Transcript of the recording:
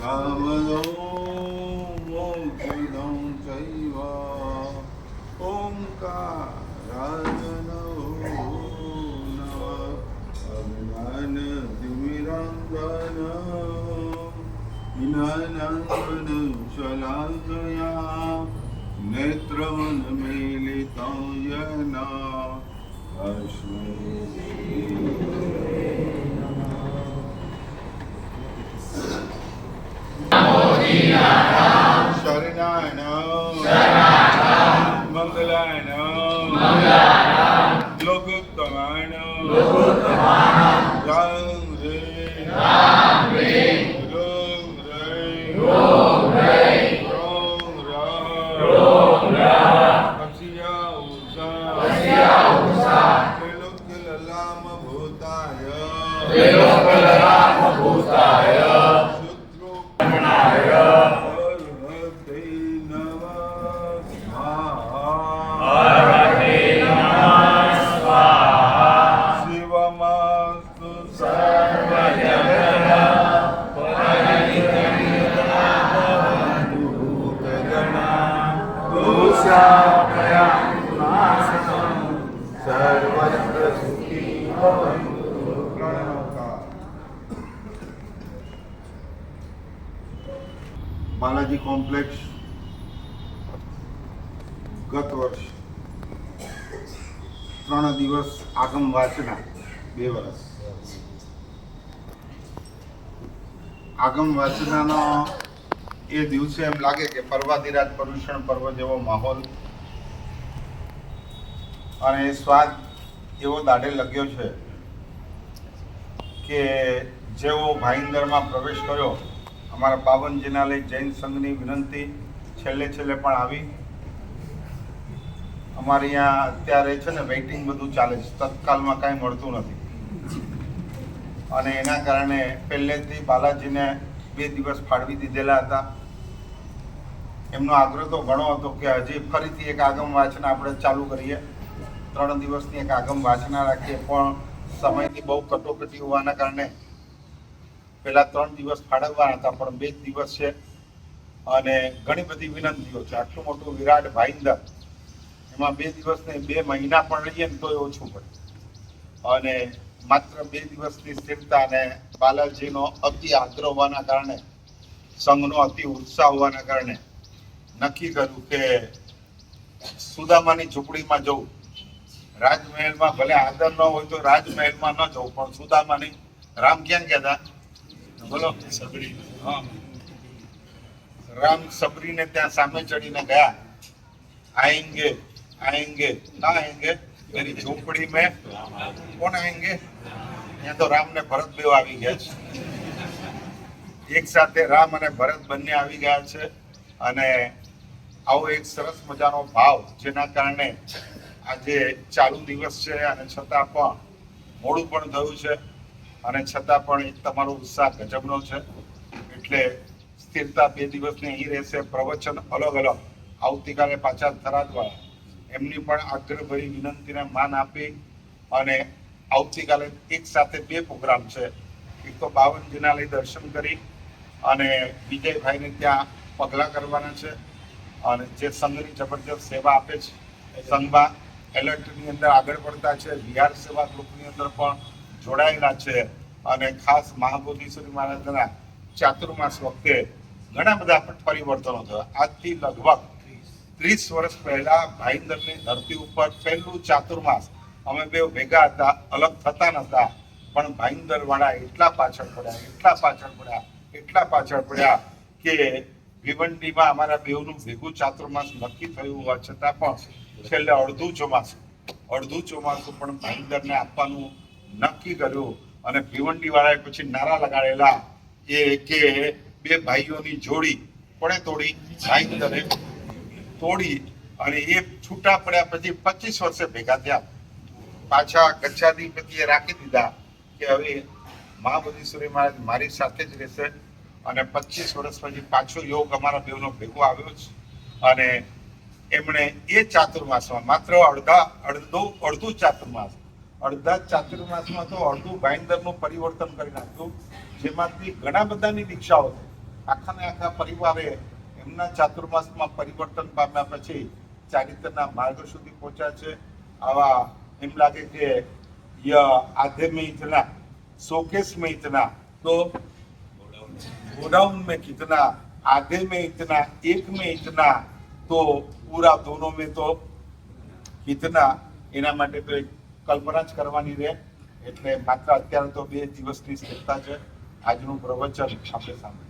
કામદો મોક્ષદં ચૈવ ઓંકારાય નમો નમઃ અજ્ઞાનતિમિરાન્ધન શલાકયા નેત્રવન્મીલિतं યેન શરણાય મંગલાય લોકોત્તમાય રામ રે રોમ રે રોમ કસિયા ઉષા ત્રિલોક્યલલામ ભૂતાય શુદ્રો બાલાજી કોમ્પ્લેક્સ ગત વર્ષ 3 દિવસ આગમ વાચના 2 વર્ષ આગમ વાચનાનો એ દિવસે એમ લાગે કે પર્વાધિરાજ પર્યુષણ પર્વ જેવો માહોલ અને એ સ્વાદ એવો દાઢે લગ્યો છે કે જેવો ભાઈંદરમાં પ્રવેશ કર્યો અમારા પાવનજીના લઈ જૈન સંઘની વિનંતી છેલ્લે પણ આવી. અમારે અહીંયા અત્યારે છે ને વેઇટિંગ બધું ચાલે છે, તત્કાલમાં કાંઈ મળતું નથી અને એના કારણે પહેલેથી બાલાજીને 2 દિવસ ફાળવી દીધેલા હતા. એમનો આગ્રહ તો ઘણો હતો કે હજી ફરીથી એક આગમ વાંચના આપણે ચાલુ કરીએ, 3 દિવસની એક આગમ વાંચના રાખીએ, પણ સમયની બહુ કટોકટી હોવાના કારણે પહેલા 3 દિવસ ફાળવવાના હતા, પણ 2 દિવસ છે અને ઘણી બધી વિનંતીઓ છે. આટલું મોટું વિરાટ ભાઈંદર એમાં 2 દિવસ ને 2 મહિના પણ રહીએ ને તોય ઓછું પડે અને માત્ર 2 દિવસની સ્થિરતા અને બાલાજીનો અતિ આગ્રહ હોવાના કારણે, સંઘનો અતિ ઉત્સાહ હોવાના કારણે નક્કી કર્યું કે સુદામાની ઝૂંપડીમાં જવું. રાજમહેલમાં ભલે આદર ન હોય તો રાજમહેલમાં ન જવું, પણ સુદામાની, રામ ક્યાં ગયા હતા બોલો? સબરી. હા, રામ સબરીને ત્યાં સામે ચડીને ગયા. આएंगे आएंगे ना आएंगे मेरी झोपड़ी में कौन आएंगे? यहाँ तो राम ने भरत બેવ આવી ગયા છે. એક સાથે રામ અને ભરત બંને આવી ગયા છે અને આવો એક સરસ મજાનો ભાવ, જેના કારણે આજે ચાલુ દિવસ છે અને છતાં પણ મોડું પણ થયું છે અને છતાં પણ તમારો ઉત્સાહ ગજબનો છે. એટલે સ્થિરતા 2 દિવસની અહીં રહેશે. પ્રવચન અલગ આવતીકાલે પાછા થરાદવાળા એમની પણ આગ્રહભરી વિનંતીને માન આપી અને આવતીકાલે એક સાથે 2 પ્રોગ્રામ છે. એક તો બાવનજીના લઈ દર્શન કરી અને વિજયભાઈને ત્યાં પગલાં કરવાના છે અને જે સંઘની જબરજસ્ત સેવા આપે છે, સંઘમાં એલર્ટની અંદર આગળ પડતા છે, વિહાર સેવા ગ્રુપની અંદર પણ જોડાયેલા છે અને ખાસ મહાબોધિશ્વરી મહારાજના ચાતુર્માસ વખતે ઘણા બધા પરિવર્તનો થયા. આજથી લગભગ 30 વર્ષ પહેલા ભાઈંદરની ધરતી ઉપર પહેલું ચાતુર્માસ અમે બે ભેગા હતા, અલગ થતા નતા, પણ ભાઈંદર વાળા એટલા પાછળ પડ્યા કે ભિવંડીમાં અમારા બેવનું ભેગું ચાતુર્માસ નક્કી થયું હોવા છતાં પણ છેલ્લે અડધું ચોમાસું પણ ભાઈંદરને આપવાનું નક્કી કર્યું અને ભિવંડી વાળાએ પછી નારા લગાડેલા એ કે 2 ભાઈઓની જોડી પડે તોડી ભાઈંદરે તોડી અને એ છૂટા પડ્યા પછી 25 વર્ષે ભેગા થયા. પાછા ગચ્છાધિપતિએ રાખી દીધા કે હવે મહાબોધિશ્વરી મહારાજ મારી સાથે જ રહેશે અને 25 વર્ષ પછી પાછો યોગ અમારા બેવનો ભેગો આવ્યો છે અને એમણે એ ચાતુર્માસમાં માત્ર અડધું ચાતુર્માસમાં તો અડધું ભાઈંદરનું પરિવર્તન કરી નાખ્યું, જેમાંથી ઘણા બધાની દીક્ષાઓ થઈ. આખા ને આખા પરિવારે એમના ચાતુર્માસમાં પરિવર્તન પામ્યા પછી ચારિત્રના માર્ગ સુધી પહોંચ્યા છે. આવા એમ લાગે કે आधे में इतना, शोकेस में इतना, तो गोडाउन में कितना, आधे में इतना, एक में इतना, तो पूरा दोनों में तो कितना. એના માટે તો એક કલ્પના જ કરવાની રહે. એટલે માત્ર અત્યારે તો 2 દિવસની સ્થિરતા છે. આજનું પ્રવચન આપણે સાંભળ્યું.